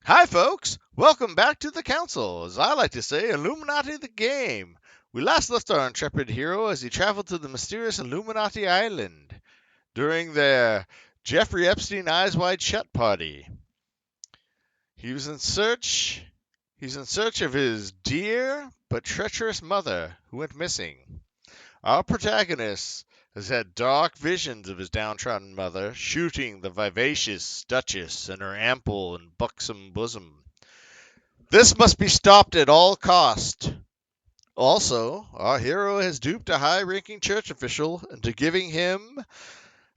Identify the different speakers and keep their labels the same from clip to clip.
Speaker 1: Hi, folks! Welcome back to the Council, as I like to say, Illuminati the game. We last left our intrepid hero as he traveled to the mysterious Illuminati Island during their Jeffrey Epstein Eyes Wide Shut party. He was in search. He's in search of his dear but treacherous mother who went missing. Our protagonist has had dark visions of his downtrodden mother shooting the vivacious Duchess in her ample and buxom bosom. This must be stopped at all cost. Also, our hero has duped a high-ranking church official into giving him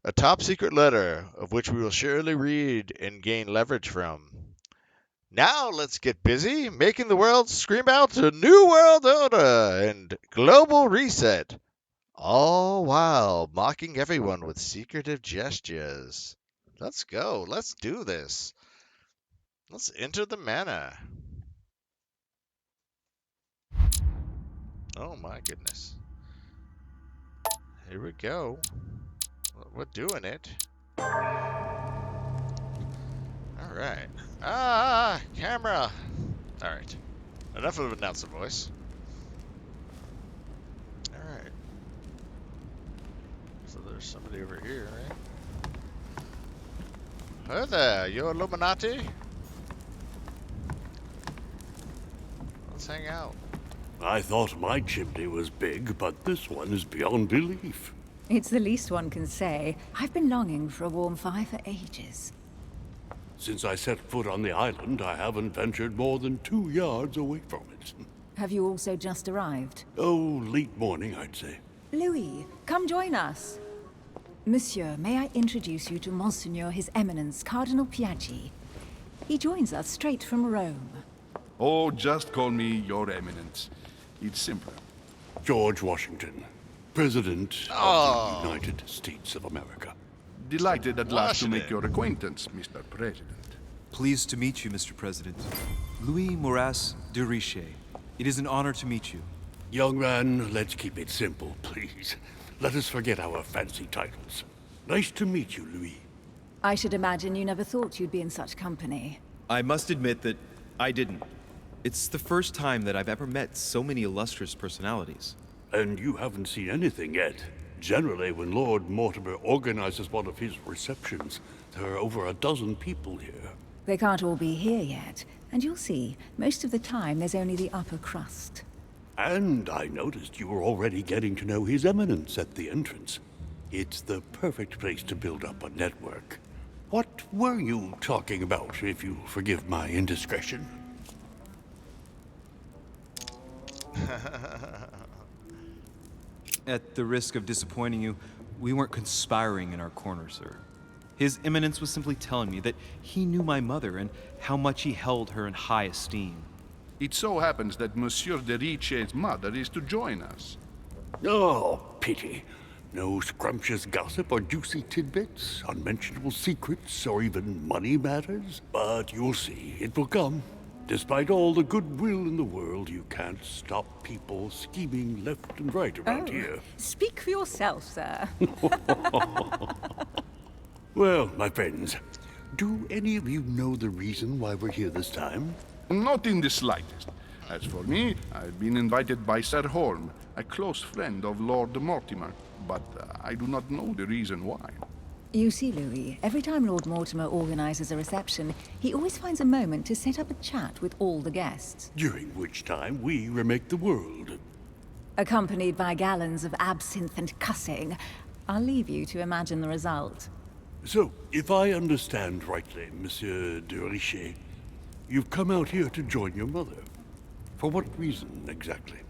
Speaker 1: a top-secret letter, of which we will surely read and gain leverage from. Now let's get busy making the world scream out to New World Order and Global Reset, all while mocking everyone with secretive gestures. Let's go. Let's do this. Let's enter the manor. Oh my goodness. Here we go. We're doing it. Alright. Camera! Alright. Enough of announcer voice. Alright. So there's somebody over here, right? Hi there, you Illuminati? Let's hang out.
Speaker 2: I thought my chimney was big, but this one is beyond belief.
Speaker 3: It's the least one can say. I've been longing for a warm fire for ages.
Speaker 2: Since I set foot on the island, I haven't ventured more than 2 yards away from it.
Speaker 3: Have you also just arrived?
Speaker 2: Oh, late morning, I'd say.
Speaker 3: Louis, come join us. Monsieur, may I introduce you to Monseigneur His Eminence Cardinal Piaggi? He joins us straight from Rome.
Speaker 4: Oh, just call me Your Eminence. It's simpler.
Speaker 2: George Washington, President of the United States of America.
Speaker 4: Delighted at last to make
Speaker 1: Washington.
Speaker 4: your acquaintance, Mr. President.
Speaker 5: Pleased to meet you, Mr. President. Louis Moras de Richet. It is an honor to meet you.
Speaker 2: Young man, let's keep it simple, please. Let us forget our fancy titles. Nice to meet you, Louis.
Speaker 3: I should imagine you never thought you'd be in such company.
Speaker 5: I must admit that I didn't. It's the first time that I've ever met so many illustrious personalities.
Speaker 2: And you haven't seen anything yet. Generally, when Lord Mortimer organizes one of his receptions, there are over a dozen people here.
Speaker 3: They can't all be here yet, and you'll see, most of the time there's only the upper crust.
Speaker 2: And I noticed you were already getting to know His Eminence at the entrance. It's the perfect place to build up a network. What were you talking about, if you forgive my indiscretion?
Speaker 5: At the risk of disappointing you, we weren't conspiring in our corner, sir. His Eminence was simply telling me that he knew my mother and how much he held her in high esteem.
Speaker 4: It so happens that Monsieur de Richet's mother is to join us.
Speaker 2: Oh, pity. No scrumptious gossip or juicy tidbits, unmentionable secrets, or even money matters. But you'll see, it will come. Despite all the goodwill in the world, you can't stop people scheming left and right around here.
Speaker 3: Speak for yourself, sir.
Speaker 2: Well, my friends, do any of you know the reason why we're here this time?
Speaker 4: Not in the slightest. As for me, I've been invited by Sir Holm, a close friend of Lord Mortimer, but I do not know the reason why.
Speaker 3: You see, Louis, every time Lord Mortimer organizes a reception, he always finds a moment to set up a chat with all the guests.
Speaker 2: During which time we remake the world.
Speaker 3: Accompanied by gallons of absinthe and cussing. I'll leave you to imagine the result.
Speaker 2: So, if I understand rightly, Monsieur de Richet, you've come out here to join your mother. For what reason, exactly?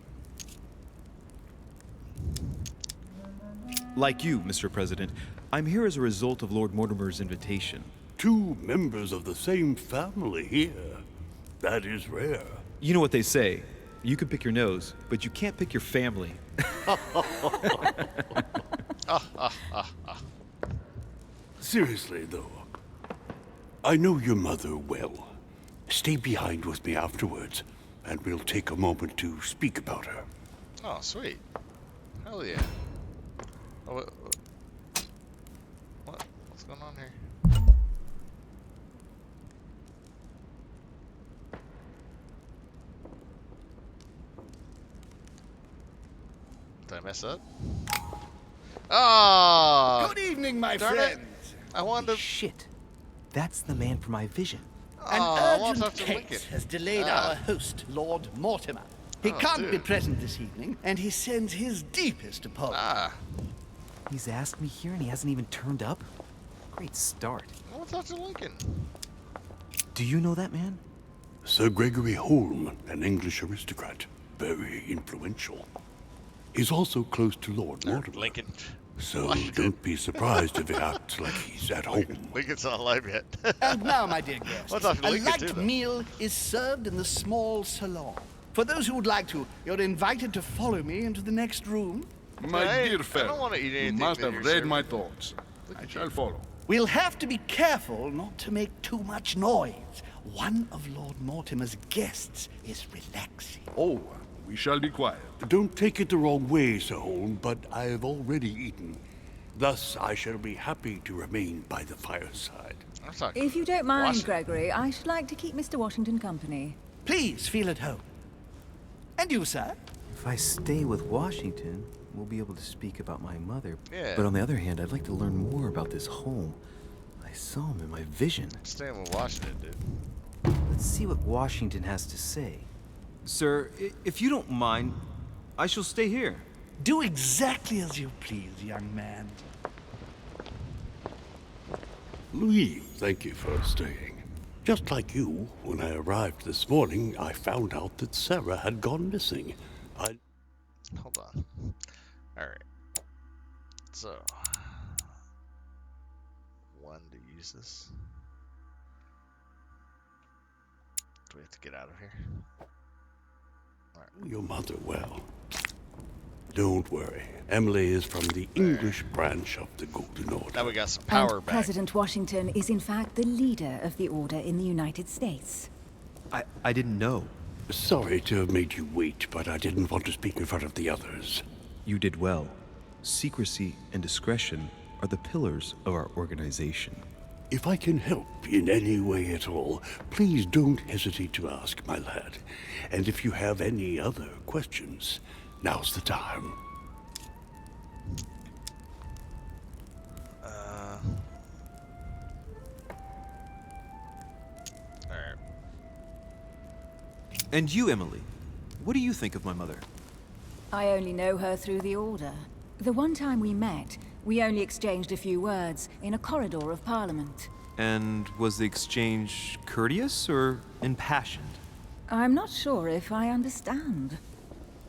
Speaker 5: Like you, Mr. President, I'm here as a result of Lord Mortimer's invitation.
Speaker 2: 2 members of the same family here. That is rare.
Speaker 5: You know what they say. You can pick your nose, but you can't pick your family.
Speaker 2: Seriously, though, I know your mother well. Stay behind with me afterwards, and we'll take a moment to speak about her.
Speaker 1: Oh, sweet. Hell yeah. Oh, what's going on here? Did I mess up? Oh!
Speaker 6: Good evening, my
Speaker 1: Darn it.
Speaker 6: friends.
Speaker 1: I wanted to.
Speaker 7: Shit. That's the man from my vision.
Speaker 6: An
Speaker 1: I want to
Speaker 6: urgent
Speaker 1: talk to Lincoln.
Speaker 6: case has delayed
Speaker 1: Ah.
Speaker 6: our host, Lord Mortimer. He
Speaker 1: Oh,
Speaker 6: can't be
Speaker 1: dude.
Speaker 6: present this evening, and he sends his deepest apologies.
Speaker 1: Ah.
Speaker 7: He's asked me here and he hasn't even turned up? Great start.
Speaker 1: I want to talk to Lincoln.
Speaker 7: Do you know that man?
Speaker 2: Sir Gregory Holm, an English aristocrat, very influential. He's also close to Lord Mortimer,
Speaker 1: Lincoln.
Speaker 2: so
Speaker 1: Washington.
Speaker 2: don't be surprised if he acts like he's at home.
Speaker 1: Lincoln's not alive yet.
Speaker 6: And now, my dear guests,
Speaker 1: I'll talk to
Speaker 6: a
Speaker 1: Lincoln
Speaker 6: light
Speaker 1: too, though.
Speaker 6: meal is served in the small salon. For those who would like to, you're invited to follow me into the next room.
Speaker 4: My
Speaker 1: I
Speaker 4: dear
Speaker 1: don't
Speaker 4: fellow,
Speaker 1: wanna eat
Speaker 4: you
Speaker 1: anything
Speaker 4: must
Speaker 1: that
Speaker 4: have
Speaker 1: you're
Speaker 4: read
Speaker 1: serving.
Speaker 4: my thoughts. I shall follow.
Speaker 6: We'll have to be careful not to make too much noise. One of Lord Mortimer's guests is relaxing.
Speaker 4: Oh, we shall be quiet.
Speaker 2: Don't take it the wrong way, Sir Holm, but I've already eaten. Thus, I shall be happy to remain by the fireside.
Speaker 1: I'm talking
Speaker 3: If you don't mind,
Speaker 1: Washington.
Speaker 3: Gregory, I should like to keep Mr. Washington company.
Speaker 6: Please feel at home. And you, sir?
Speaker 7: If I stay with Washington, we'll be able to speak about my mother.
Speaker 1: Yeah.
Speaker 7: But on the other hand, I'd like to learn more about this home. I saw him in my vision.
Speaker 1: Staying with Washington, dude.
Speaker 7: Let's see what Washington has to say.
Speaker 5: Sir, if you don't mind, I shall stay here.
Speaker 6: Do exactly as you please, young man.
Speaker 2: Louis, thank you for staying. Just like you, when I arrived this morning, I found out that Sarah had gone missing.
Speaker 1: Hold on. Alright. So. One to use this. Do we have to get out of here?
Speaker 2: Your mother well. Don't worry. Emily is from the English branch of the Golden Order.
Speaker 1: Now we got some power
Speaker 3: And
Speaker 1: back.
Speaker 3: President Washington is in fact the leader of the Order in the United States.
Speaker 5: I didn't know.
Speaker 2: Sorry to have made you wait, but I didn't want to speak in front of the others.
Speaker 5: You did well. Secrecy and discretion are the pillars of our organization.
Speaker 2: If I can help in any way at all, please don't hesitate to ask, my lad. And if you have any other questions, now's the time.
Speaker 1: Alright.
Speaker 5: And you, Emily, what do you think of my mother?
Speaker 3: I only know her through the Order. The one time we met, we only exchanged a few words in a corridor of Parliament.
Speaker 5: And was the exchange courteous or impassioned?
Speaker 3: I'm not sure if I understand.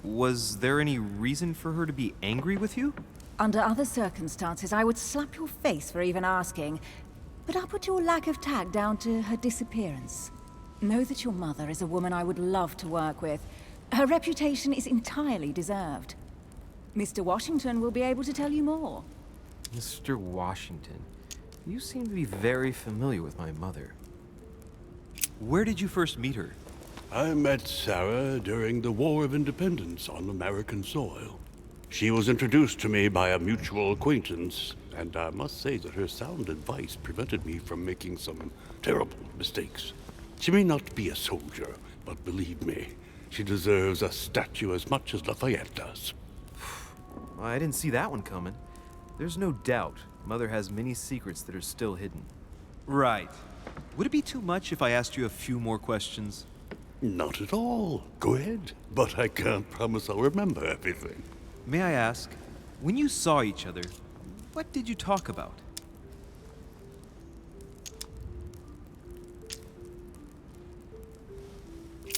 Speaker 5: Was there any reason for her to be angry with you?
Speaker 3: Under other circumstances, I would slap your face for even asking, but I'll put your lack of tact down to her disappearance. Know that your mother is a woman I would love to work with. Her reputation is entirely deserved. Mr. Washington will be able to tell you more.
Speaker 7: Mr. Washington, you seem to be very familiar with my mother.
Speaker 5: Where did you first meet her?
Speaker 2: I met Sarah during the War of Independence on American soil. She was introduced to me by a mutual acquaintance, and I must say that her sound advice prevented me from making some terrible mistakes. She may not be a soldier, but believe me, she deserves a statue as much as Lafayette does.
Speaker 7: I didn't see that one coming. There's no doubt Mother has many secrets that are still hidden.
Speaker 5: Right. Would it be too much if I asked you a few more questions?
Speaker 2: Not at all. Go ahead. But I can't promise I'll remember everything.
Speaker 5: May I ask, when you saw each other, what did you talk about?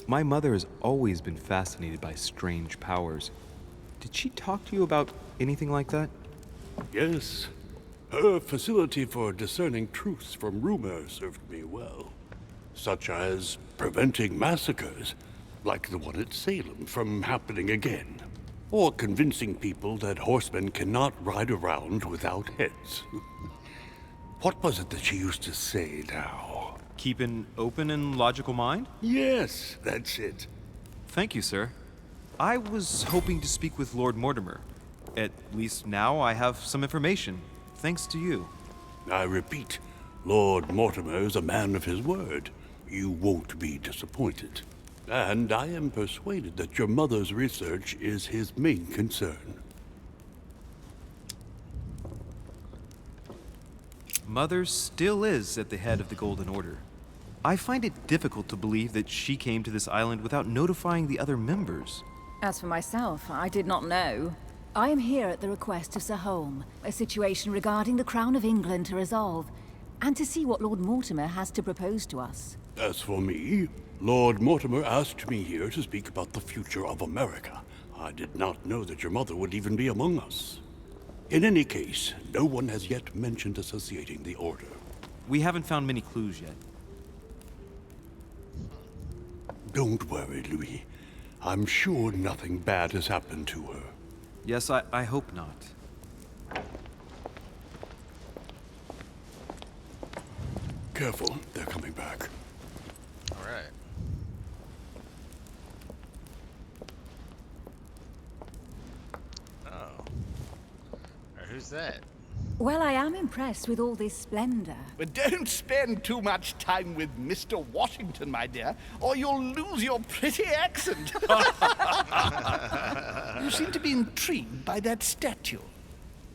Speaker 5: My mother has always been fascinated by strange powers. Did she talk to you about anything like that?
Speaker 2: Yes. Her facility for discerning truth from rumor served me well. Such as preventing massacres, like the one at Salem, from happening again. Or convincing people that horsemen cannot ride around without heads. What was it that she used to say now?
Speaker 5: Keep an open and logical mind?
Speaker 2: Yes, that's it.
Speaker 5: Thank you, sir. I was hoping to speak with Lord Mortimer. At least now I have some information, thanks to you.
Speaker 2: I repeat, Lord Mortimer is a man of his word. You won't be disappointed. And I am persuaded that your mother's research is his main concern.
Speaker 5: Mother still is at the head of the Golden Order. I find it difficult to believe that she came to this island without notifying the other members.
Speaker 3: As for myself, I did not know. I am here at the request of Sir Holm, a situation regarding the Crown of England to resolve, and to see what Lord Mortimer has to propose to us.
Speaker 2: As for me, Lord Mortimer asked me here to speak about the future of America. I did not know that your mother would even be among us. In any case, no one has yet mentioned associating the Order.
Speaker 5: We haven't found many clues yet.
Speaker 2: Don't worry, Louis. I'm sure nothing bad has happened to her.
Speaker 5: Yes, I hope not.
Speaker 2: Careful, they're coming back.
Speaker 1: All right. Oh. All right, who's that?
Speaker 3: Well, I am impressed with all this splendor.
Speaker 6: But don't spend too much time with Mr. Washington, my dear, or you'll lose your pretty accent. You seem to be intrigued by that statue.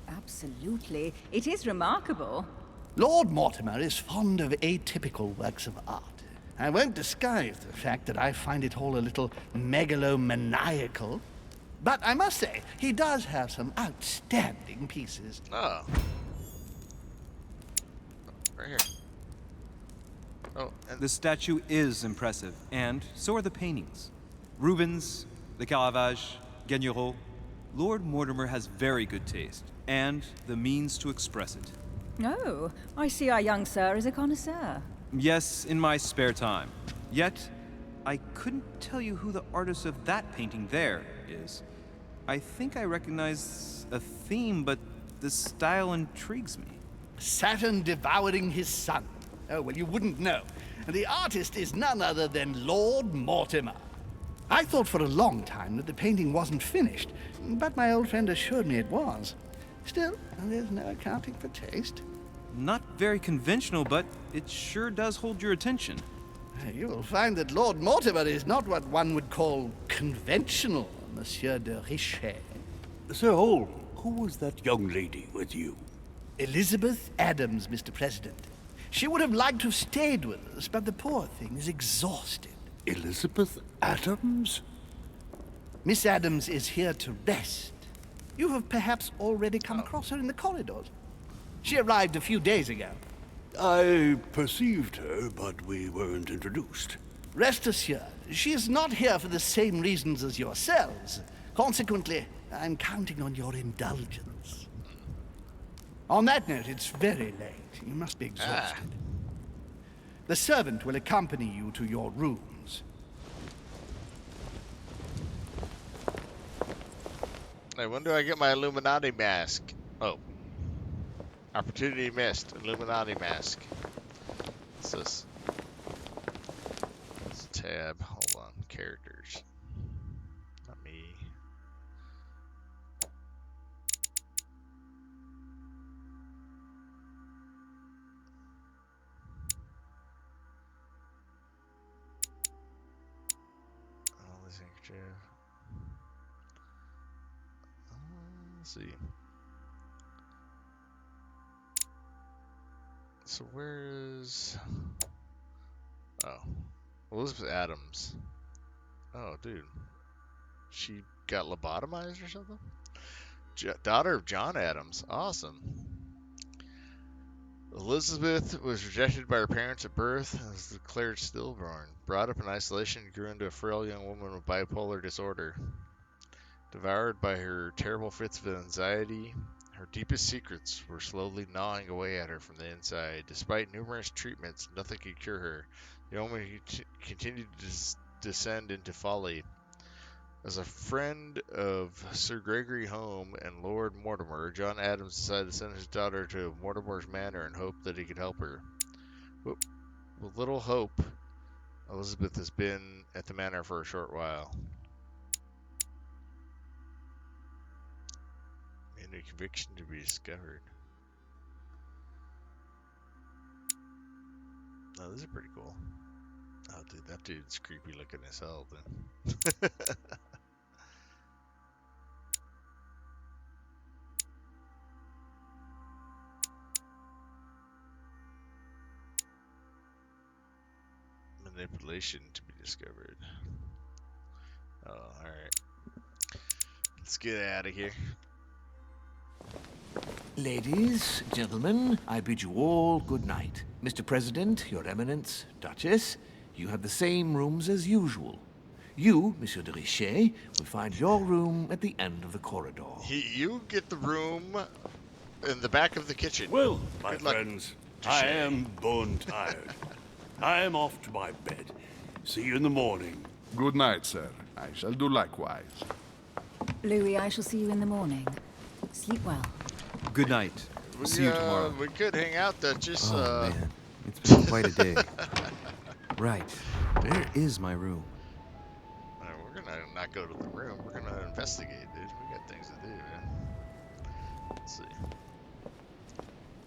Speaker 3: Absolutely. It is remarkable.
Speaker 6: Lord Mortimer is fond of atypical works of art. I won't disguise the fact that I find it all a little megalomaniacal. But I must say, he does have some outstanding pieces.
Speaker 1: Oh. Right here. Oh, and
Speaker 5: The statue is impressive, and so are the paintings. Rubens, the Caravage, Guignero. Lord Mortimer has very good taste, and the means to express it.
Speaker 3: Oh, I see our young sir is a connoisseur.
Speaker 5: Yes, in my spare time. Yet, I couldn't tell you who the artist of that painting there is. I think I recognize a theme, but the style intrigues me.
Speaker 6: Saturn devouring his son. Oh, well, you wouldn't know. And the artist is none other than Lord Mortimer. I thought for a long time that the painting wasn't finished, but my old friend assured me it was. Still, there's no accounting for taste.
Speaker 5: Not very conventional, but it sure does hold your attention.
Speaker 6: You will find that Lord Mortimer is not what one would call conventional, Monsieur de Richet.
Speaker 2: Sir Holm, who was that young lady with you?
Speaker 6: Elizabeth Adams, Mr. President. She would have liked to have stayed with us, but the poor thing is exhausted.
Speaker 2: Elizabeth Adams?
Speaker 6: Miss Adams is here to rest. You have perhaps already come across her in the corridors. She arrived a few days ago.
Speaker 2: I perceived her, but we weren't introduced.
Speaker 6: Rest assured, she is not here for the same reasons as yourselves. Consequently, I'm counting on your indulgence. On that note, it's very late. You must be exhausted. The servant will accompany you to your rooms.
Speaker 1: hey, when do I get my Illuminati mask? Oh. Opportunity missed. Illuminati mask. What's this? It's a tab. Hold on. Characters. Not me. Oh, this handkerchief. Let's see. So where is... Oh. Elizabeth Adams. Oh, dude. She got lobotomized or something? Daughter of John Adams. Awesome. Elizabeth was rejected by her parents at birth and was declared stillborn. Brought up in isolation, grew into a frail young woman with bipolar disorder. Devoured by her terrible fits of anxiety, her deepest secrets were slowly gnawing away at her from the inside. Despite numerous treatments, nothing could cure her. The woman continued to descend into folly. As a friend of Sir Gregory Home and Lord Mortimer, John Adams decided to send his daughter to Mortimer's manor in hope that he could help her. With little hope, Elizabeth has been at the manor for a short while. A conviction to be discovered. Oh, this is pretty cool. Oh, dude, that dude's creepy looking as hell, then. manipulation to be discovered. Oh, alright. Let's get out of here.
Speaker 8: Ladies, gentlemen, I bid you all good night. Mr. President, Your Eminence, Duchess, you have the same rooms as usual. You, Monsieur de Richet, will find your room at the end of the corridor.
Speaker 1: You get the room in the back of the kitchen.
Speaker 2: Well, my
Speaker 1: Good luck,
Speaker 2: friends,
Speaker 1: Touche.
Speaker 2: I am bone tired. I am off to my bed. See you in the morning.
Speaker 4: Good night, sir. I shall do likewise.
Speaker 3: Louis, I shall see you in the morning. Sleep well.
Speaker 5: Good night. See you tomorrow.
Speaker 1: We could hang out, Duchess.
Speaker 7: Oh, man. It's been quite a day. Right. Where is my room?
Speaker 1: We're gonna not go to the room. We're gonna investigate, dude. We got things to do, man. Let's see.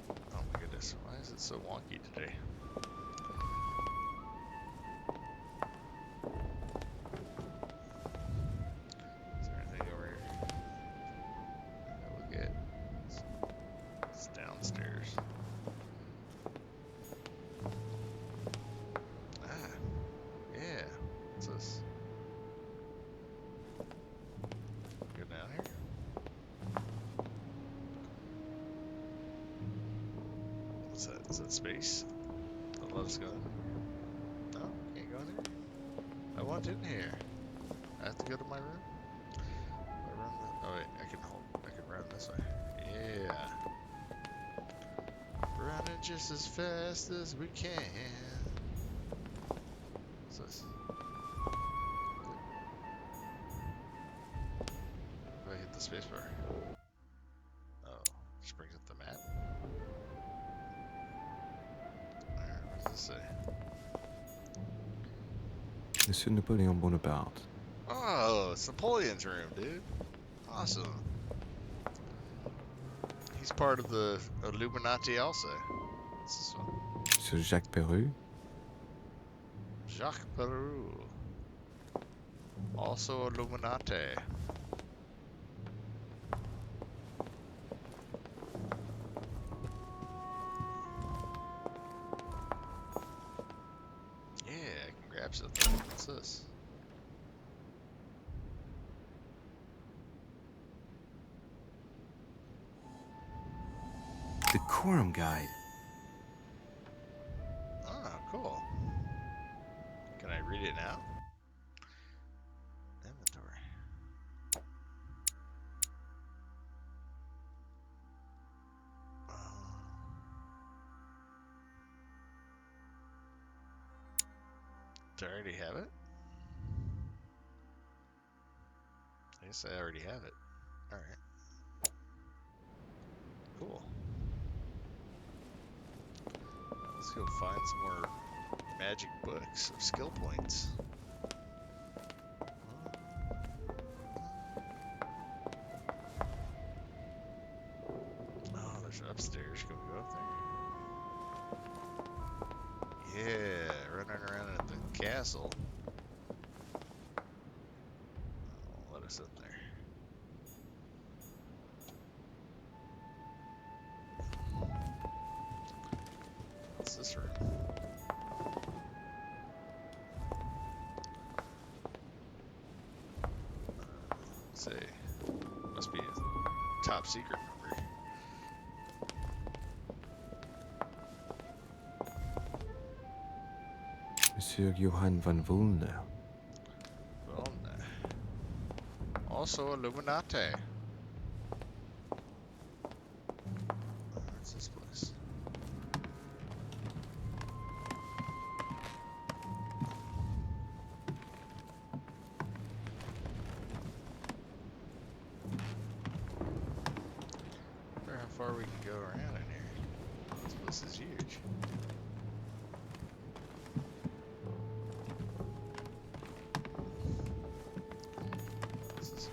Speaker 1: Oh my goodness, why is it so wonky today? Is there anything over here? Look at. It's downstairs. Ah, yeah. What's this? Go down here. What's that? Is that space? Don't let us go in here. No, can't go in here. I want in here. I have to go to my room. Oh wait, I can run this way. Yeah. Running just as fast as we can. What's this? If I hit the spacebar. Oh, just brings up the map. Alright, what does this say?
Speaker 7: Monsieur Napoleon Bonaparte.
Speaker 1: Oh, it's Napoleon's room, dude. Awesome. He's part of the Illuminati also. What's this one?
Speaker 7: Monsieur Jacques Peru.
Speaker 1: Jacques Peru. Also Illuminati. Yeah, I can grab something. What's this?
Speaker 7: Decorum guide.
Speaker 1: Oh, cool. Can I read it now? Inventory. Do I already have it? I guess I already have it. Alright. Cool. Let's go find some more magic books of skill points. Oh, there's upstairs. Can we go up there? Yeah, running around at the castle. Oh, let us up there. What's this room? Let's see. Must be a top secret number.
Speaker 7: Monsieur Johann von Wulner.
Speaker 1: Well, also Illuminati. What's this place? I wonder how far we can go around in here. This place is huge. This is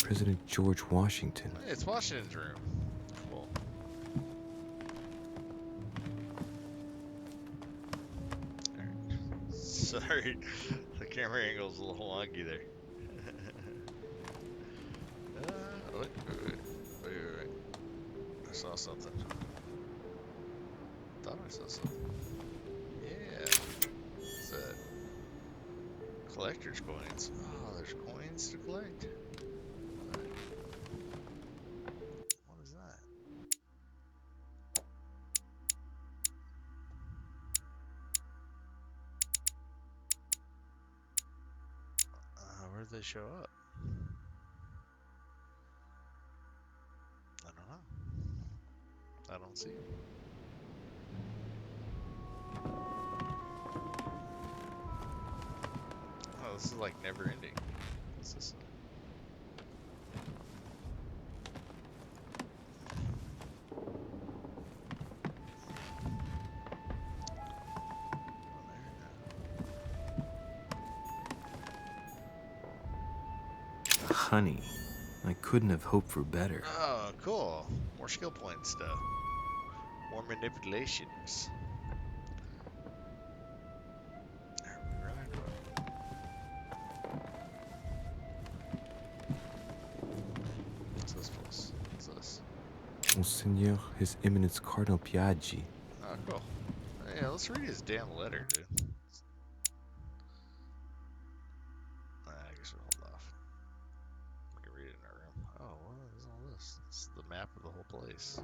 Speaker 7: President George Washington.
Speaker 1: Hey, it's Washington's room. Cool. Alright. Sorry, the camera angle's a little wonky there. Wait. I saw something. So, yeah. What's that? Collector's coins. Oh, there's coins to collect. Alright. What is that? Where did they show up? I don't know. I don't see them. Oh, this is like never ending. What's this?
Speaker 7: Honey, I couldn't have hoped for better.
Speaker 1: Oh, cool. More skill point stuff. More manipulations. What's this place? What's this?
Speaker 7: Monseigneur, His Eminence Cardinal Piaggi.
Speaker 1: Oh, cool. Yeah, let's read his damn letter, dude. I guess we'll hold off. We can read it in our room. Oh, what is all this? It's the map of the whole place.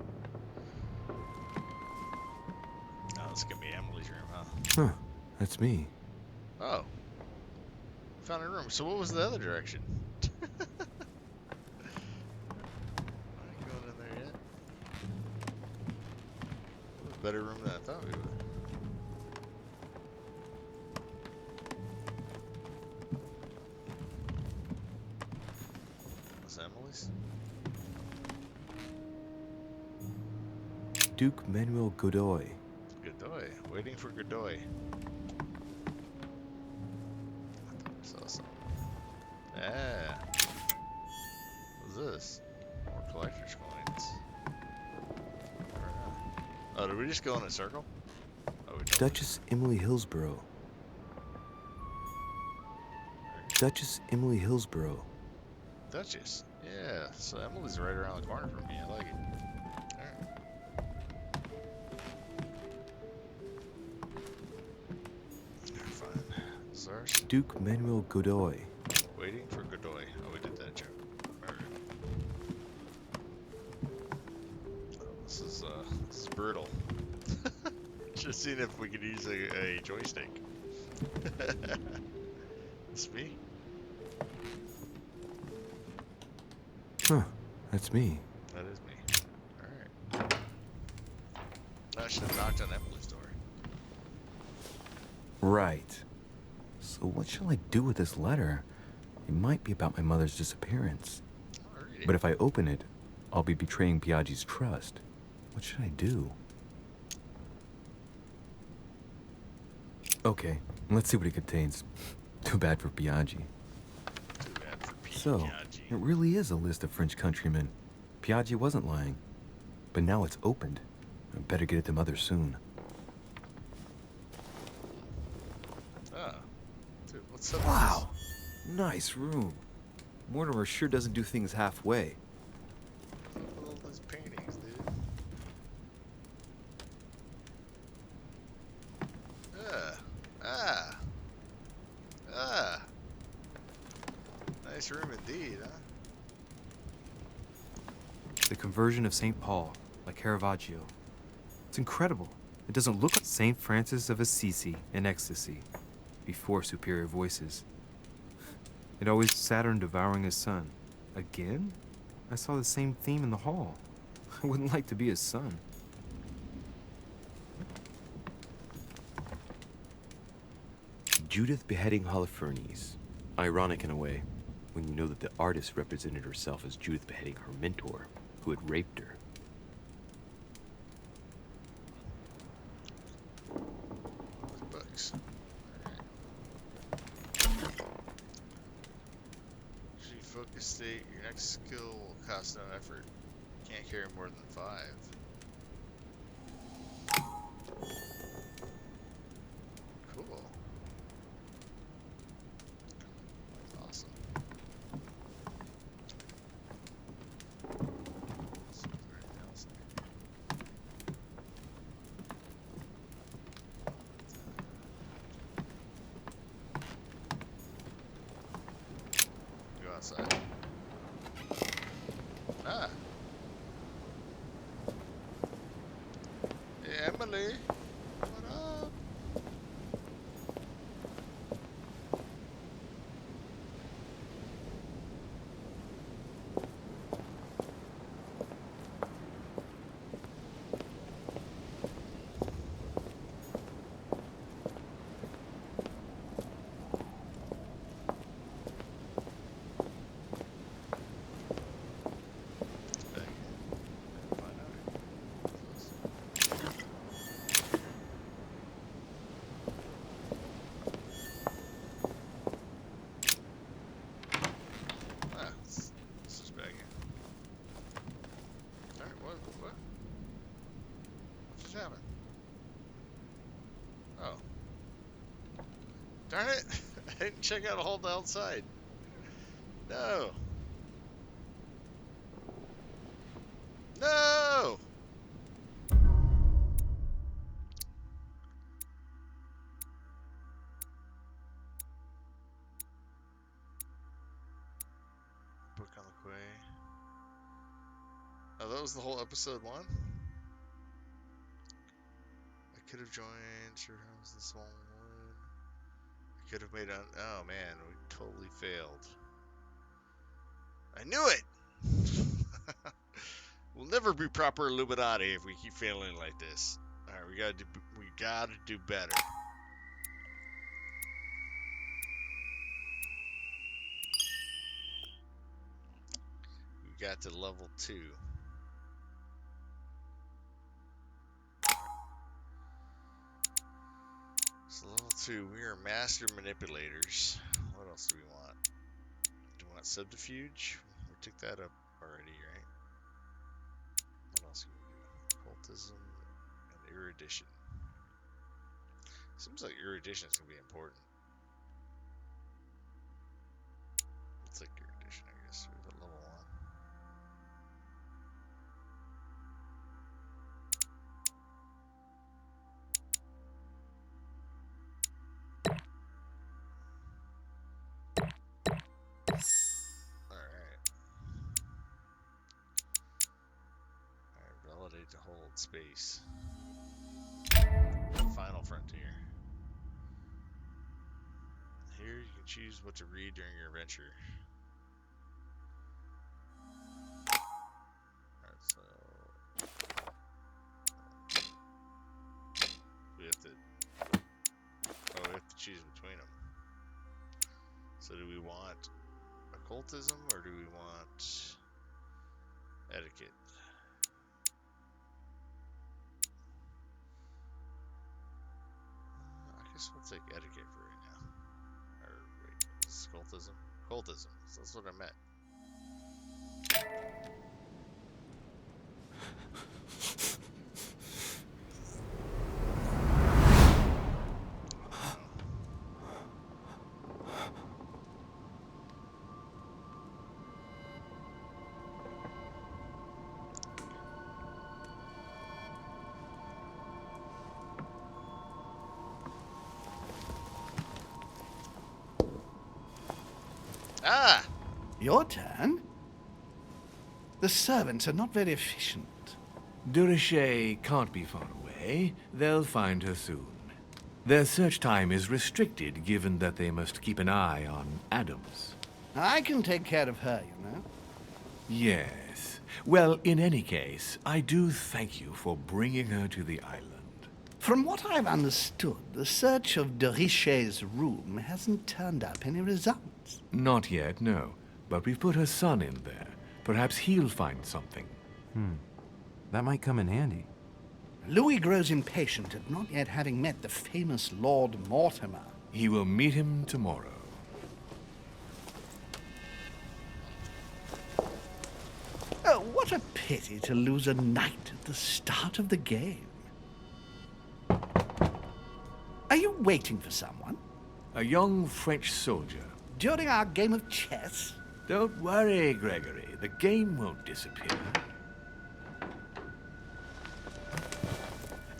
Speaker 1: Oh, this is gonna be Emily's room, huh?
Speaker 7: Huh, that's me.
Speaker 1: Oh. Found a room. So what was the other direction? I ain't going in there yet. A better room than I thought we would. That's Emily's?
Speaker 7: Duke Manuel Godoy.
Speaker 1: Godoy. Waiting for Godoy. I thought I saw something. Ah. What's this? More collector's coins. Oh, did we just go in a circle? Oh, we don't.
Speaker 7: Duchess Emily Hillsborough. Duchess Emily Hillsborough.
Speaker 1: Duchess. Yeah, so Emily's right around the corner from me. I like it. Alright. Fine. This is ours.
Speaker 7: Duke Manuel Godoy.
Speaker 1: Waiting for Godoy. Oh, we did that joke. Alright. Oh, this is brutal. Just seeing if we could use a joystick. It's me?
Speaker 7: Huh, that's me.
Speaker 1: That is me. Alright. I should have knocked on Emily's door.
Speaker 7: Right. So what shall I do with this letter? It might be about my mother's disappearance.
Speaker 1: Alrighty.
Speaker 7: But if I open it, I'll be betraying Piaggi's trust. What should I do? Okay, let's see what it contains. Too bad for Piaggi.
Speaker 1: Too bad for
Speaker 7: So,
Speaker 1: Piaggi.
Speaker 7: it really is a list of French countrymen. Piaggi wasn't lying. But now it's opened. I better get it to Mother soon.
Speaker 1: Ah. Dude, what's up?
Speaker 7: Wow! Nice room. Mortimer sure doesn't do things halfway.
Speaker 1: With all those paintings, dude. Nice room indeed, huh?
Speaker 5: The Conversion of St. Paul by Caravaggio. It's incredible. It doesn't look like St. Francis of Assisi in ecstasy, before superior voices. It always Saturn devouring his son. Again? I saw the same theme in the hall. I wouldn't like to be his son.
Speaker 9: Judith beheading Holofernes. Ironic in a way, when you know that the artist represented herself as Judith beheading her mentor, who had raped her.
Speaker 1: Books. She focus state. Your next skill will cost no effort. Can't carry more than 5. Cool. Awesome. Emily. What up? This is back in. Alright, what? What just happened? Oh. Darn it! I didn't check out a hole outside. No! No! Book on the quay. Oh, that was the whole episode 1? I could have joined Sir House the Small One. I could have made on. Oh man, we totally failed. I knew it! We'll never be proper Illuminati if we keep failing like this. Alright, we gotta do better. We got to level 2. So level 2, we are master manipulators. What else do we want? Do we want subterfuge? We took that up already, right? What else can we do? Occultism and erudition. Seems like erudition is gonna be important. Let's take erudition, I guess. We have level 1. Validate to hold space. The final frontier. Here you can choose what to read during your adventure. Alright, so we have to choose between them. So do we want occultism or do we want etiquette? I guess we'll take etiquette for right now. Or wait, is this occultism? Occultism. So that's what I meant. Ah!
Speaker 6: Your turn? The servants are not very efficient.
Speaker 8: De Richet can't be far away. They'll find her soon. Their search time is restricted, given that they must keep an eye on Adams.
Speaker 6: I can take care of her, you know.
Speaker 8: Yes. Well, in any case, I do thank you for bringing her to the island.
Speaker 6: From what I've understood, the search of de Richet's room hasn't turned up any results.
Speaker 8: Not yet, no. But we've put her son in there. Perhaps he'll find something.
Speaker 7: That might come in handy.
Speaker 6: Louis grows impatient at not yet having met the famous Lord Mortimer.
Speaker 8: He will meet him tomorrow.
Speaker 6: Oh, what a pity to lose a knight at the start of the game. Are you waiting for someone?
Speaker 8: A young French soldier.
Speaker 6: During our game of chess?
Speaker 8: Don't worry, Gregory. The game won't disappear.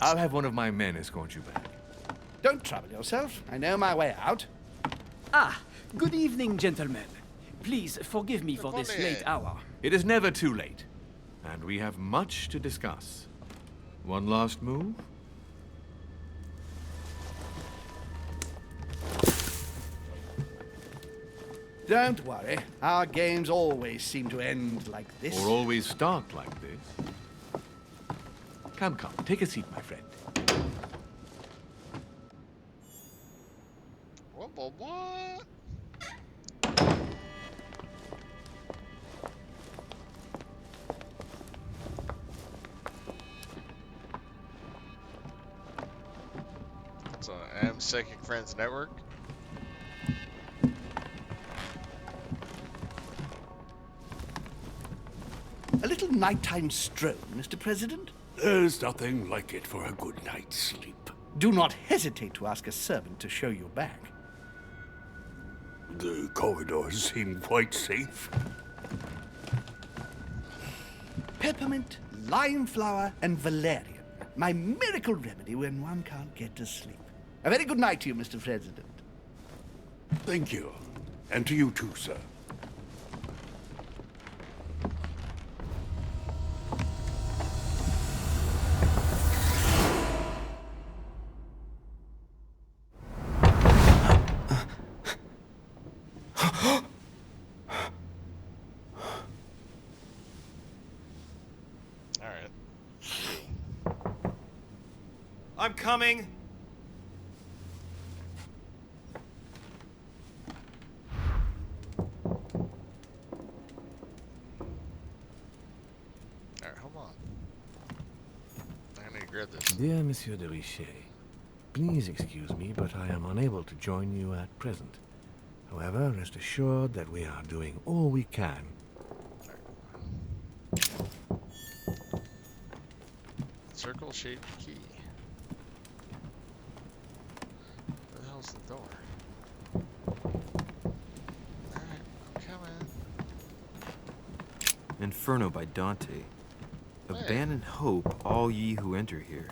Speaker 8: I'll have one of my men escort you back.
Speaker 6: Don't trouble yourself. I know my way out.
Speaker 10: Ah, good evening, gentlemen. Please forgive me for this
Speaker 1: morning.
Speaker 10: late hour.
Speaker 8: It is never too late, and we have much to discuss. One last move?
Speaker 6: Don't worry. Our games always seem to end like this.
Speaker 8: Or always start like this. Come, come, take a seat, my friend.
Speaker 1: What? It's on M Psychic Friends Network.
Speaker 6: A little nighttime stroll, Mr. President?
Speaker 2: There's nothing like it for a good night's sleep.
Speaker 6: Do not hesitate to ask a servant to show you back.
Speaker 2: The corridors seem quite safe.
Speaker 6: Peppermint, lime flower, and valerian. My miracle remedy when one can't get to sleep. A very good night to you, Mr. President.
Speaker 2: Thank you. And to you too, sir.
Speaker 5: I'm coming.
Speaker 1: Alright, hold on. I need to grab this.
Speaker 11: Dear Monsieur de Richet, please excuse me, but I am unable to join you at present. However, rest assured that we are doing all we can.
Speaker 1: Circle-shaped key. Where the hell's the door? Alright, I'm coming.
Speaker 9: Inferno by Dante.
Speaker 1: Hey.
Speaker 9: Abandon hope, all ye who enter here.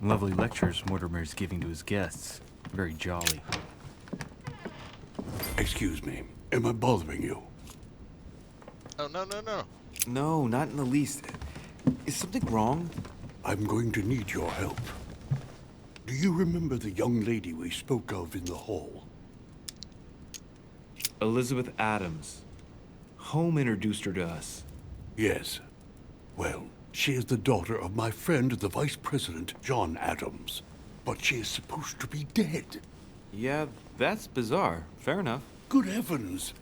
Speaker 12: Lovely lectures Mortimer's giving to his guests. Very jolly.
Speaker 2: Excuse me. Am I bothering you?
Speaker 1: Oh, no.
Speaker 9: No, not in the least. Is something wrong?
Speaker 2: I'm going to need your help. Do you remember the young lady we spoke of in the hall?
Speaker 9: Elizabeth Adams. Home introduced her to us.
Speaker 2: Yes. Well, she is the daughter of my friend, the Vice President, John Adams. But she is supposed to be dead.
Speaker 9: Yeah, that's bizarre. Fair enough.
Speaker 2: Good heavens!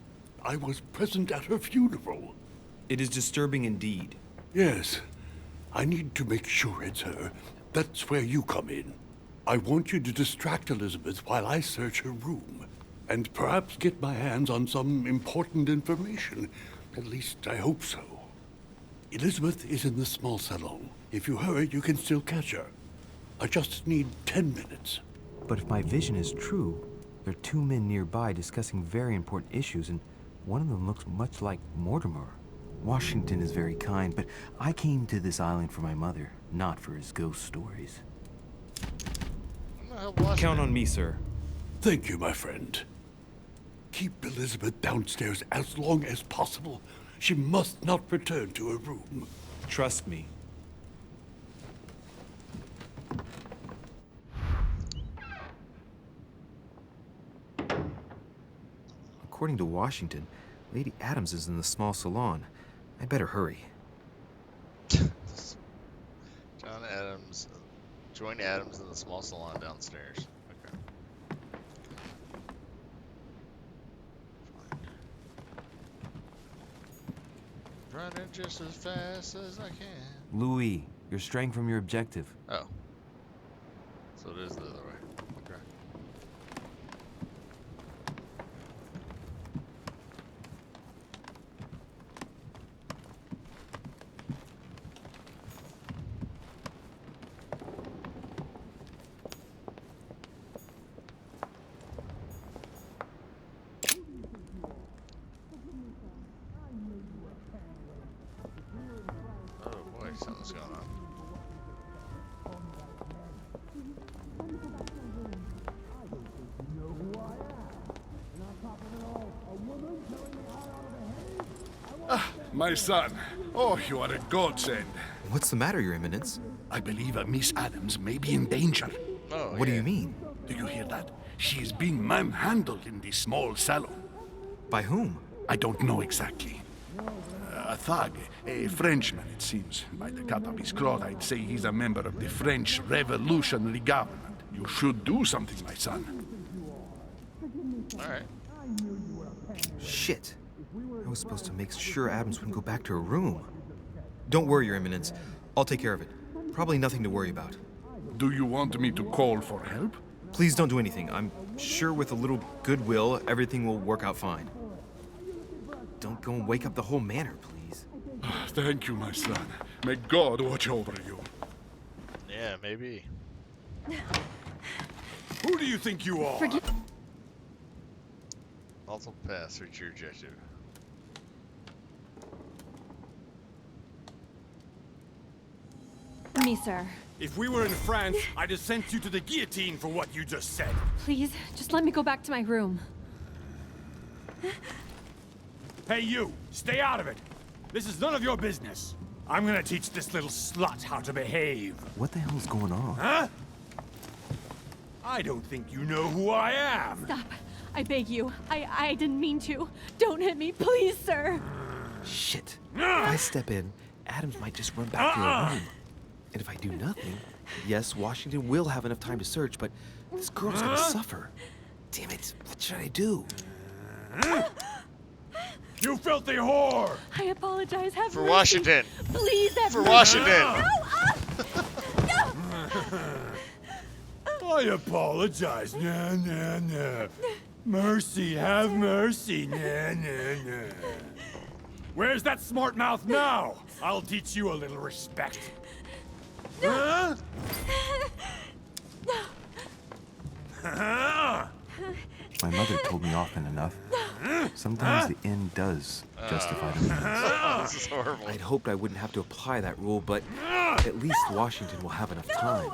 Speaker 2: I was present at her funeral.
Speaker 9: It is disturbing indeed.
Speaker 2: Yes. I need to make sure it's her. That's where you come in. I want you to distract Elizabeth while I search her room. And perhaps get my hands on some important information. At least, I hope so. Elizabeth is in the small salon. If you hurry, you can still catch her. I just need 10 minutes.
Speaker 7: But if my vision is true, there are two men nearby discussing very important issues, and one of them looks much like Mortimer. Washington is very kind, but I came to this island for my mother, not for his ghost stories.
Speaker 9: Count on me, sir.
Speaker 2: Thank you, my friend. Keep Elizabeth downstairs as long as possible. She must not return to her room.
Speaker 9: Trust me.
Speaker 7: According to Washington, Lady Adams is in the small salon. I better hurry.
Speaker 1: John Adams. Join Adams in the small salon downstairs. Okay. Fine. Running just as fast as I can.
Speaker 7: Louis, you're straying from your objective.
Speaker 1: Oh. So it is the other way. Okay. Oh boy, something's going on.
Speaker 4: My son. Oh, you are a godsend.
Speaker 7: What's the matter, Your Eminence?
Speaker 6: I believe Miss Adams may be in danger.
Speaker 7: What do you mean?
Speaker 6: Do you hear that? She is being manhandled in the small salon.
Speaker 7: By whom?
Speaker 4: I don't know exactly. A thug, a Frenchman, it seems. By the cut of his cloth, I'd say he's a member of the French Revolutionary Government. You should do something, my son.
Speaker 1: Alright.
Speaker 7: Shit. I was supposed to make sure Adams wouldn't go back to her room. Don't worry, Your Eminence. I'll take care of it. Probably nothing to worry about.
Speaker 4: Do you want me to call for help?
Speaker 7: Please don't do anything. I'm sure with a little goodwill, everything will work out fine. Don't go and wake up the whole manor, please.
Speaker 4: Thank you, my son. May God watch over you.
Speaker 1: Yeah, maybe.
Speaker 2: Who do you think you are?
Speaker 1: Multiple paths, reach your objective.
Speaker 13: Me, sir.
Speaker 2: If we were in France, I'd have sent you to the guillotine for what you just said.
Speaker 13: Please, just let me go back to my room.
Speaker 2: Hey, you! Stay out of it! This is none of your business. I'm gonna teach this little slut how to behave.
Speaker 7: What the hell's going on?
Speaker 2: Huh? I don't think you know who I am.
Speaker 13: Stop. I beg you. I didn't mean to. Don't hit me, please, sir.
Speaker 7: Shit. If I step in, Adams might just run back to her room. And if I do nothing, yes, Washington will have enough time to search, but this girl's gonna suffer. Damn it, what should I do?
Speaker 2: You filthy whore!
Speaker 13: I apologize. Have
Speaker 1: For
Speaker 13: mercy.
Speaker 1: Washington.
Speaker 13: Please, have
Speaker 1: For
Speaker 13: mercy.
Speaker 1: Washington.
Speaker 2: I apologize. Nah, nah, nah. Mercy, have mercy. Nah, nah, nah. Where's that smart mouth now? I'll teach you a little respect. Huh?
Speaker 7: My mother told me often enough. Sometimes the end does justify the means.
Speaker 1: This is horrible.
Speaker 7: I'd hoped I wouldn't have to apply that rule, but at least Washington will have enough time.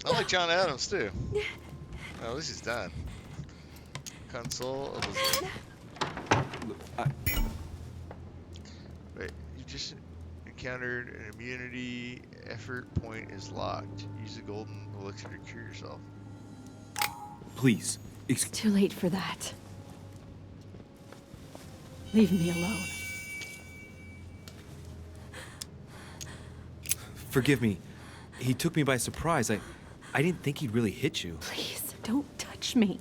Speaker 1: I like John Adams too. Well, at least he's done. Console Elizabeth. Wait, you just encountered an immunity. Effort point is locked. Use the golden elixir to cure yourself.
Speaker 7: Please,
Speaker 13: It's too late for that. Leave me alone.
Speaker 7: forgive me. He took me by surprise. I didn't think he'd really hit you.
Speaker 13: Please, don't touch me.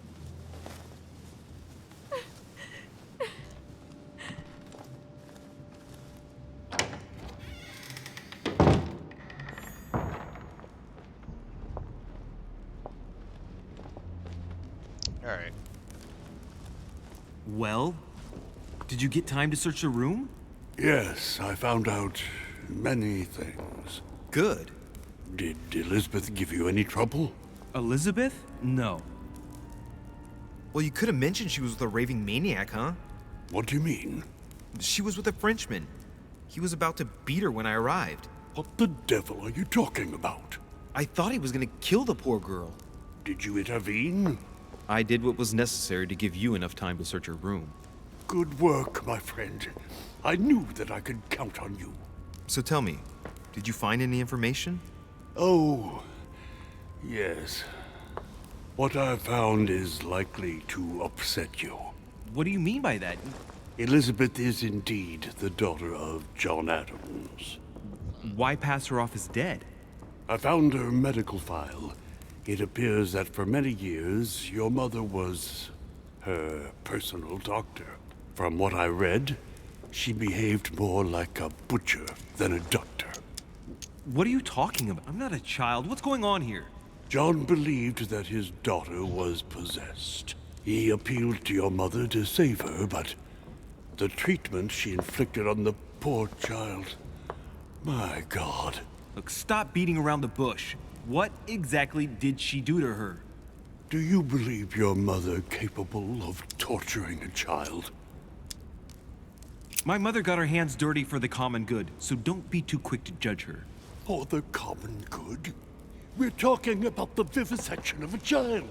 Speaker 1: Alright.
Speaker 7: Well, did you get time to search the room?
Speaker 2: Yes, I found out many things.
Speaker 7: Good.
Speaker 2: Did Elizabeth give you any trouble?
Speaker 7: Elizabeth? No. Well, you could have mentioned she was with a raving maniac, huh?
Speaker 2: What do you mean?
Speaker 7: She was with a Frenchman. He was about to beat her when I arrived.
Speaker 2: What the devil are you talking about?
Speaker 7: I thought he was gonna kill the poor girl.
Speaker 2: Did you intervene?
Speaker 7: I did what was necessary to give you enough time to search her room.
Speaker 2: Good work, my friend. I knew that I could count on you.
Speaker 7: So tell me, did you find any information?
Speaker 2: Oh, yes. What I found is likely to upset you.
Speaker 7: What do you mean by that?
Speaker 2: Elizabeth is indeed the daughter of John Adams.
Speaker 7: Why pass her off as dead?
Speaker 2: I found her medical file. It appears that for many years, your mother was her personal doctor. From what I read, she behaved more like a butcher than a doctor.
Speaker 7: What are you talking about? I'm not a child. What's going on here?
Speaker 2: John believed that his daughter was possessed. He appealed to your mother to save her, but the treatment she inflicted on the poor child... My God.
Speaker 7: Look, stop beating around the bush. What exactly did she do to her?
Speaker 2: Do you believe your mother capable of torturing a child?
Speaker 7: My mother got her hands dirty for the common good, so don't be too quick to judge her.
Speaker 2: For the common good? We're talking about the vivisection of a child.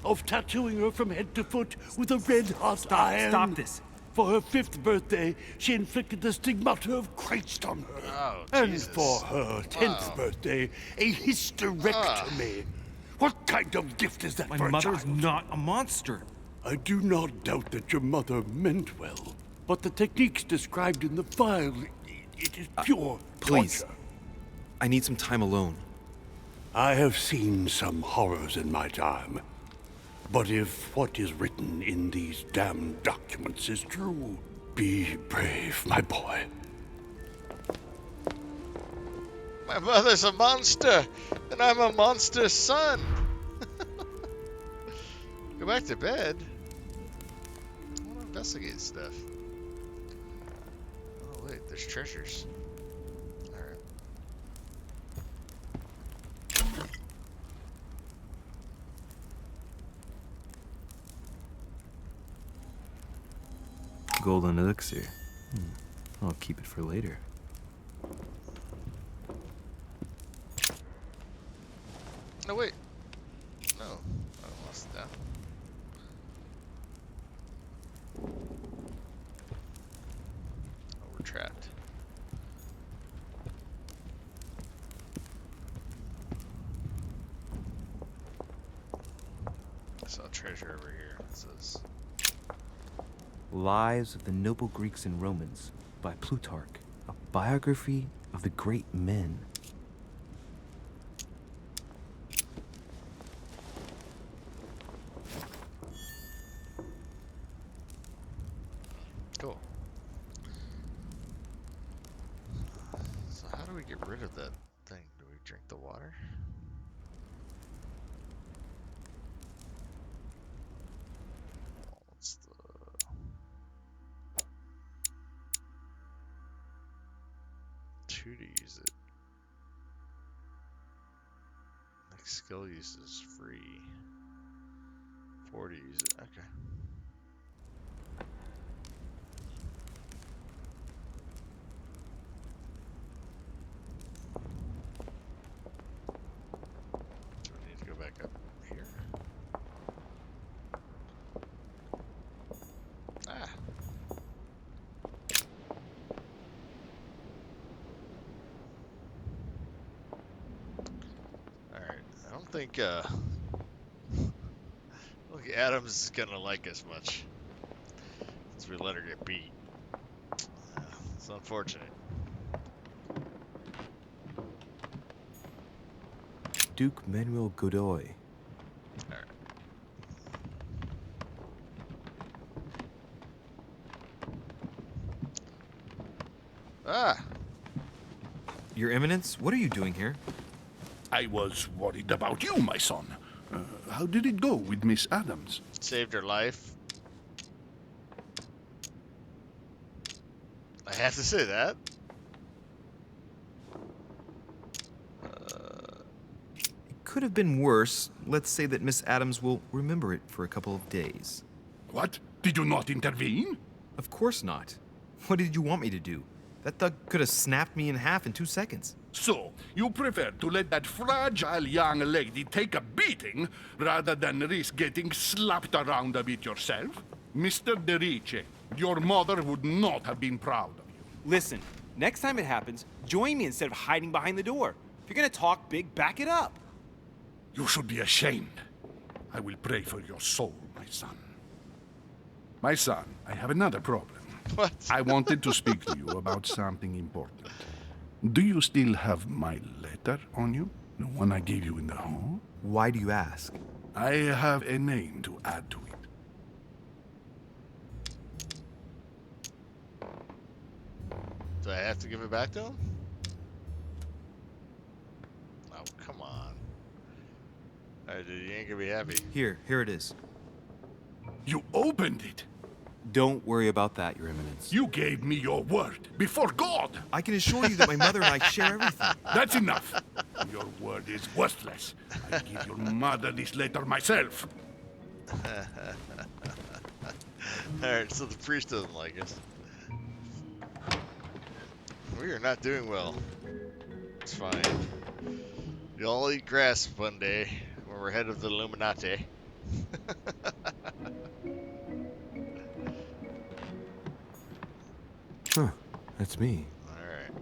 Speaker 2: Of tattooing her from head to foot with a red-hot iron.
Speaker 7: Stop this.
Speaker 2: For her 5th birthday, she inflicted the stigmata of Christ on her.
Speaker 1: Oh,
Speaker 2: and
Speaker 1: Jesus.
Speaker 2: for her 10th birthday, a hysterectomy. What kind of gift is that
Speaker 7: My
Speaker 2: for a
Speaker 7: mother's
Speaker 2: child?
Speaker 7: not a monster.
Speaker 2: I do not doubt that your mother meant well, but the techniques described in the file, it is pure
Speaker 9: Please.
Speaker 2: torture.
Speaker 9: I need some time alone.
Speaker 2: I have seen some horrors in my time, but if what is written in these damned documents is true, be brave, my boy.
Speaker 1: My mother's a monster, and I'm a monster's son. Go back to bed. I want to investigate stuff. Oh wait, there's treasures. Alright.
Speaker 7: Golden elixir. I'll keep it for later.
Speaker 1: No wait. No. I lost it down. Oh, we're trapped. I saw a treasure over here. It says
Speaker 7: Lives of the Noble Greeks and Romans by Plutarch, a biography of the great men.
Speaker 1: cool. So how do we get rid of that thing? Do we drink the water? What's the... Two to use it. Next skill use is free. 4 to use it. Okay. Do we need to go back up here? Ah. Alright, I don't think Adams is gonna like us much since we let her get beat. It's unfortunate.
Speaker 7: Duke Manuel Godoy.
Speaker 1: Alright. Ah!
Speaker 5: Your Eminence, what are you doing here?
Speaker 4: I was worried about you, my son. How did it go with Miss Adams?
Speaker 1: Saved her life. I have to say that.
Speaker 5: It could have been worse. Let's say that Miss Adams will remember it for a couple of days.
Speaker 4: What? Did you not intervene?
Speaker 5: Of course not. What did you want me to do? That thug could have snapped me in half in 2 seconds.
Speaker 4: So, you prefer to let that fragile young lady take a beating rather than risk getting slapped around a bit yourself? Mr. Derice, your mother would not have been proud of you.
Speaker 5: Listen, next time it happens, join me instead of hiding behind the door. If you're gonna talk big, back it up.
Speaker 4: You should be ashamed. I will pray for your soul, my son. My son, I have another problem.
Speaker 1: What?
Speaker 4: I wanted to speak to you about something important. Do you still have my letter on you? The one I gave you in the hall?
Speaker 5: Why do you ask?
Speaker 4: I have a name to add to it.
Speaker 1: Do I have to give it back to him? Oh, come on. Alright, dude, you ain't gonna be happy.
Speaker 5: Here it is.
Speaker 4: You opened it.
Speaker 5: Don't worry about that, Your Eminence.
Speaker 4: You gave me your word before God.
Speaker 5: I can assure you that my mother and I share everything.
Speaker 4: That's enough. Your word is worthless. I give your mother this letter myself.
Speaker 1: Alright, so the priest doesn't like us. We are not doing well. It's fine. You'll all eat grass one day when we're head of the Illuminati.
Speaker 7: Huh, that's me.
Speaker 1: Alright.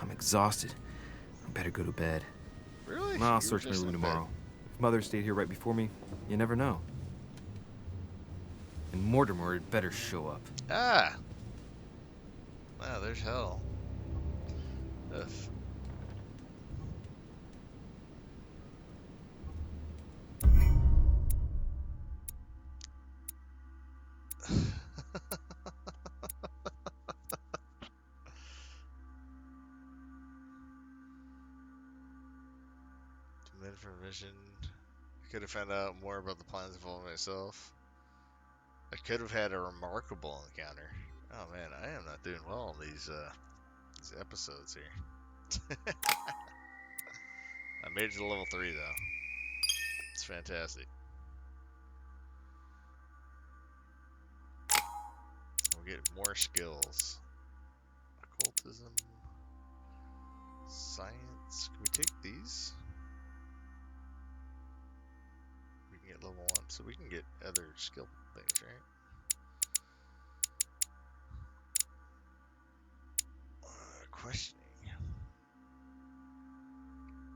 Speaker 7: I'm exhausted. I better go to bed.
Speaker 1: Really?
Speaker 7: I'll
Speaker 1: You
Speaker 7: search
Speaker 1: were
Speaker 7: my
Speaker 1: just
Speaker 7: room
Speaker 1: in bed.
Speaker 7: tomorrow. If Mother stayed here right before me, you never know. And Mortimer had better show up.
Speaker 1: Ah! Wow, there's hell. Ugh. Submitted for vision. I could have found out more about the plans involving myself. I could have had a remarkable encounter. Oh man, I am not doing well on these episodes here. I made it to level 3 though. It's fantastic. We'll get more skills. Occultism. Science. Can we take these? We can get level 1, so we can get other skill things, right? Questioning.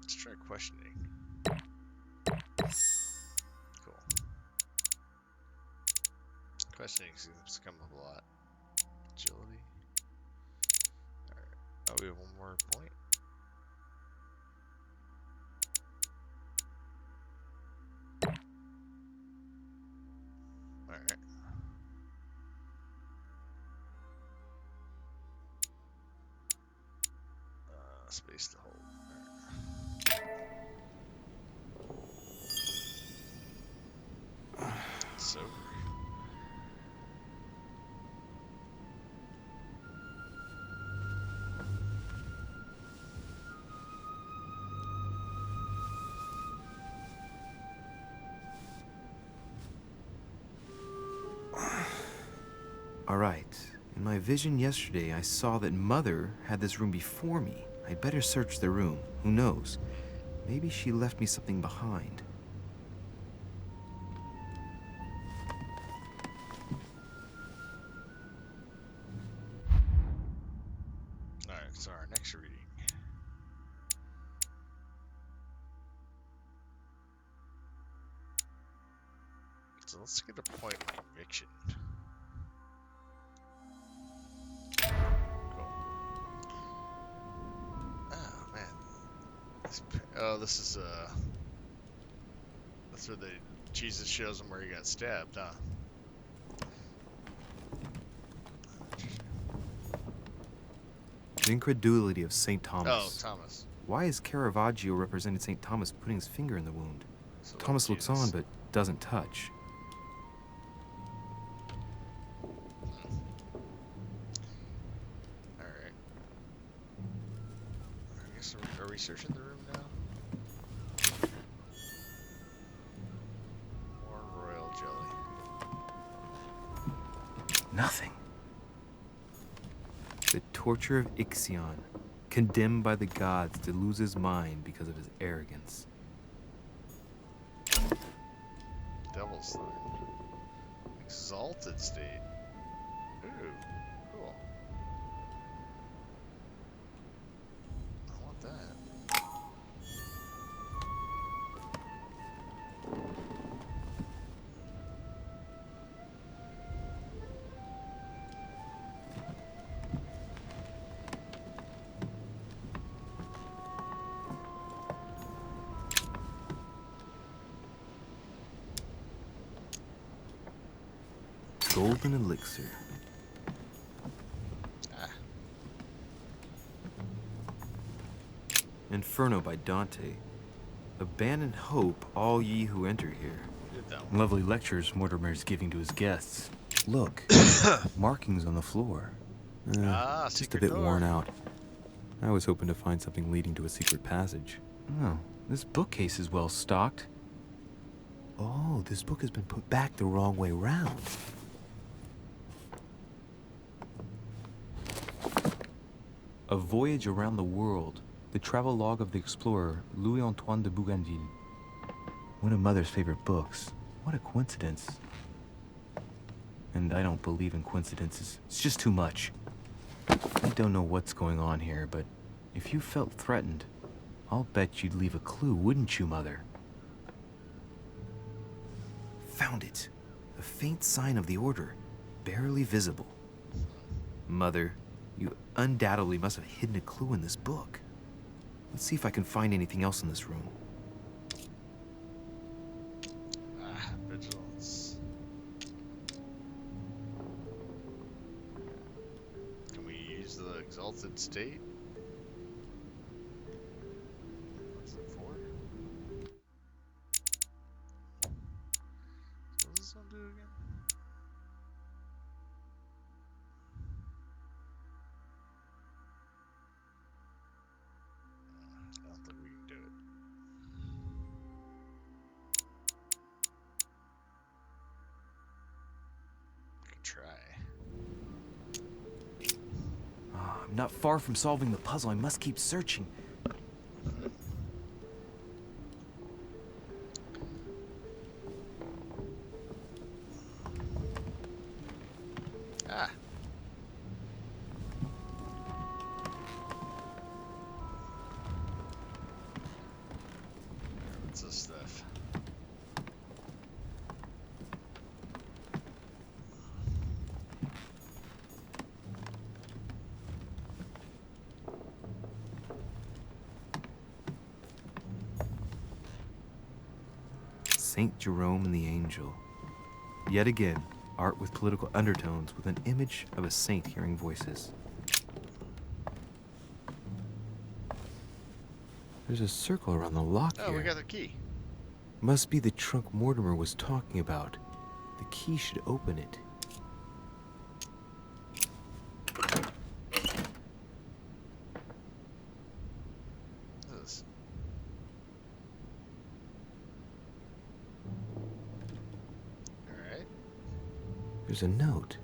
Speaker 1: Let's try questioning. Cool. Questioning seems to come up a lot. Agility. Alright. Oh, we have one more point. Alright. Space to hold. Alright. So.
Speaker 7: All right. In my vision yesterday, I saw that Mother had this room before me. I'd better search the room. Who knows? Maybe she left me something behind.
Speaker 1: Alright, so our next reading. So let's get a point of conviction. Cool. Oh man. This is that's where Jesus shows him where he got stabbed, huh?
Speaker 7: The incredulity of St. Thomas.
Speaker 1: Oh, Thomas.
Speaker 7: Why is Caravaggio representing St. Thomas putting his finger in the wound?
Speaker 1: So
Speaker 7: Thomas looks
Speaker 1: Jesus.
Speaker 7: on but doesn't touch.
Speaker 1: Alright. I guess are we searching the room now? More royal jelly.
Speaker 7: Nothing. The torture of Ixion, condemned by the gods to lose his mind because of his arrogance.
Speaker 1: Devil's Thorn. Exalted state. Ooh, cool. I want that.
Speaker 7: Golden elixir.
Speaker 1: Ah.
Speaker 7: Inferno by Dante. Abandon hope, all ye who enter here.
Speaker 1: We did that one.
Speaker 12: Lovely lectures Mortimer's giving to his guests.
Speaker 7: Look, markings on the floor. Just a
Speaker 1: Secret
Speaker 7: bit
Speaker 1: door.
Speaker 7: worn out. I was hoping to find something leading to a secret passage.
Speaker 12: Oh, this bookcase is well stocked.
Speaker 7: Oh, this book has been put back the wrong way round. A Voyage Around the World. The travel log of the explorer, Louis-Antoine de Bougainville. One of Mother's favorite books. What a coincidence. And I don't believe in coincidences. It's just too much. I don't know what's going on here, but if you felt threatened, I'll bet you'd leave a clue, wouldn't you, Mother? Found it. A faint sign of the Order, barely visible. Mother, you undoubtedly must have hidden a clue in this book. Let's see if I can find anything else in this room.
Speaker 1: Vigilance. Can we use the exalted state? What's it for? So what does this one do again? I don't think we can do it. We can try.
Speaker 7: I'm not far from solving the puzzle. I must keep searching.
Speaker 1: Ah. What's this stuff?
Speaker 7: Saint Jerome and the Angel. Yet again, art with political undertones with an image of a saint hearing voices. There's a circle around the lock
Speaker 1: Oh,
Speaker 7: here.
Speaker 1: we got the key.
Speaker 7: Must be the trunk Mortimer was talking about. The key should open it.
Speaker 1: What is this? Alright.
Speaker 7: There's a note.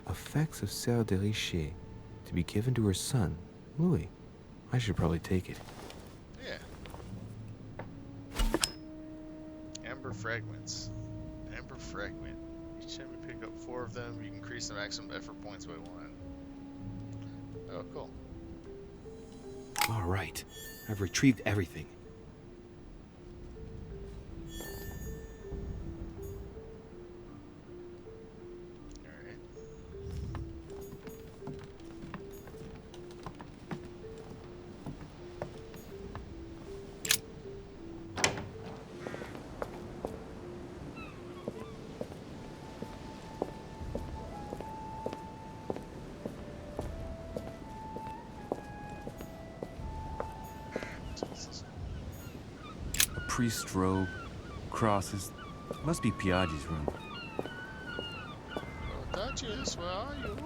Speaker 7: Effects of Sœur de Richer to be given to her son, Louis. I should probably take it.
Speaker 1: Yeah. Amber fragments. Amber fragment. Each time you pick up 4 of them, you increase the maximum effort points by 1. Oh, cool.
Speaker 7: All right. I've retrieved everything.
Speaker 1: Alright.
Speaker 7: A priest's robe, crosses. Must be Piaggi's room.
Speaker 1: Oh, Duchess, where are you?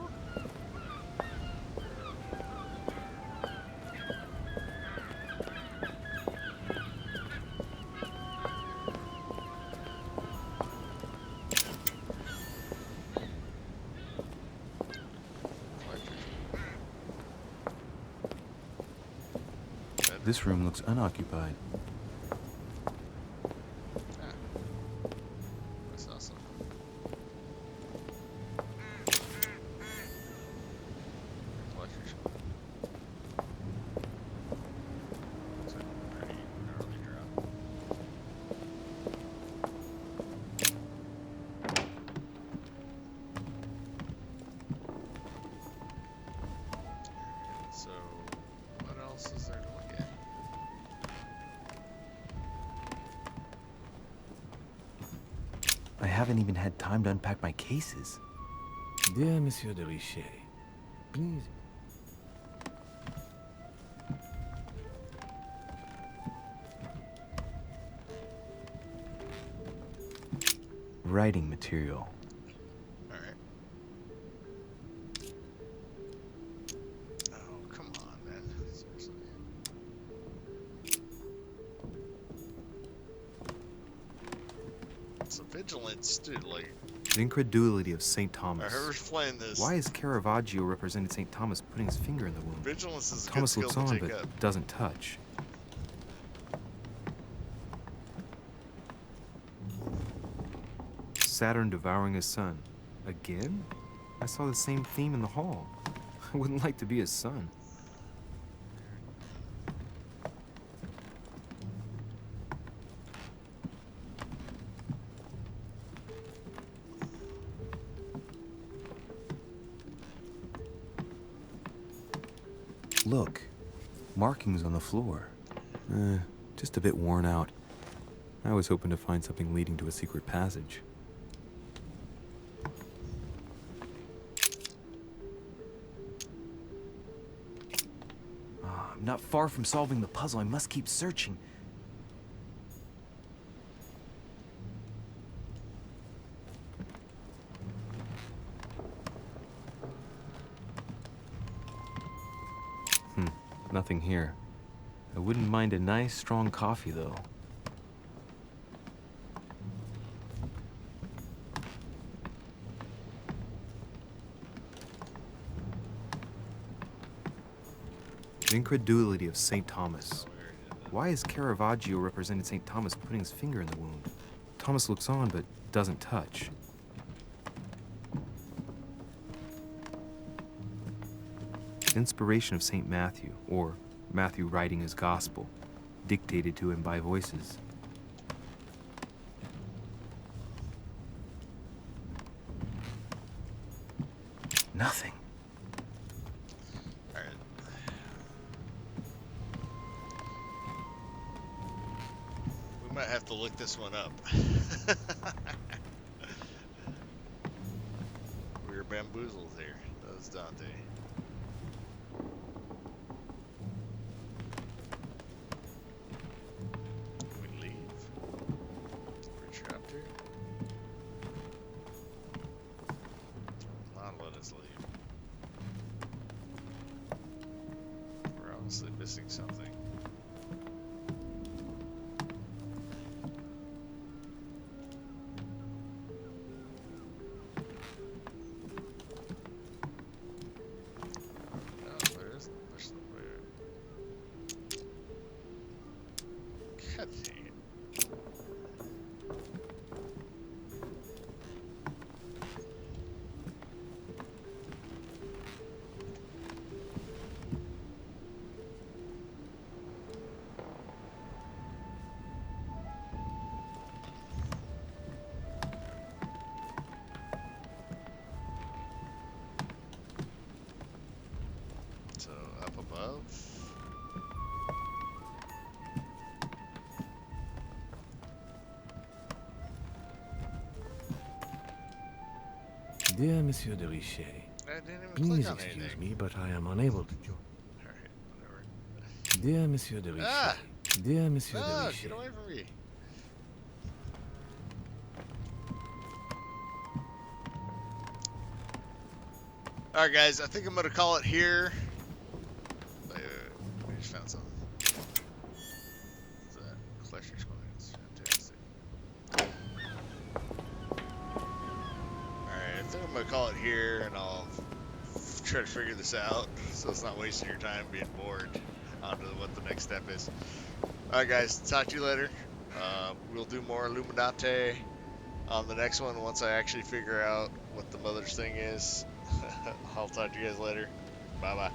Speaker 7: This room looks unoccupied.
Speaker 1: That's awesome. Electric. Looks like a pretty gnarly drop. So, what else is there to look at?
Speaker 7: I haven't even had time to unpack my cases.
Speaker 11: Dear Monsieur de Richer, please.
Speaker 7: Writing material.
Speaker 1: Alright. Oh, come on, man. Seriously. So vigilance, dude, like,
Speaker 7: The incredulity of St.
Speaker 1: I
Speaker 7: Thomas.
Speaker 1: heard playing this.
Speaker 7: Why is Caravaggio representing St. Thomas putting his finger in the wound?
Speaker 1: Vigilance is a good
Speaker 7: Thomas
Speaker 1: skill
Speaker 7: looks
Speaker 1: to
Speaker 7: on
Speaker 1: take
Speaker 7: but
Speaker 1: up.
Speaker 7: doesn't touch. Saturn devouring his son. Again? I saw the same theme in the hall. I wouldn't like to be his son. Look, markings on the floor. Just a bit worn out. I was hoping to find something leading to a secret passage.
Speaker 12: I'm not far from solving the puzzle. I must keep searching.
Speaker 7: Nothing here. I wouldn't mind a nice, strong coffee, though. The incredulity of St. Thomas. Why is Caravaggio represented St. Thomas putting his finger in the wound? Thomas looks on, but doesn't touch. Inspiration of St. Matthew, or Matthew writing his gospel, dictated to him by voices. Nothing.
Speaker 1: Alright. We might have to look this one up. We were bamboozled here. That was Dante. Missing something. No, there's nowhere. God dang it. So up above.
Speaker 11: Dear Monsieur de Richet,
Speaker 1: I didn't even
Speaker 11: please
Speaker 1: click on
Speaker 11: excuse
Speaker 1: anything.
Speaker 11: me, but I am unable to join.
Speaker 1: Alright, whatever.
Speaker 11: Dear Monsieur de Richet,
Speaker 1: Ah!
Speaker 11: dear Monsieur de
Speaker 1: No,
Speaker 11: Richet.
Speaker 1: get away from me. Alright guys, I think I'm gonna call it here. Wait, we just found something. What's that? Collector's coins. Fantastic. Alright, I think I'm gonna call it here and I'll try to figure this out so it's not wasting your time being bored on to what the next step is. Alright guys, talk to you later. We'll do more Illuminati on the next one once I actually figure out what the mother's thing is. I'll talk to you guys later. Bye bye.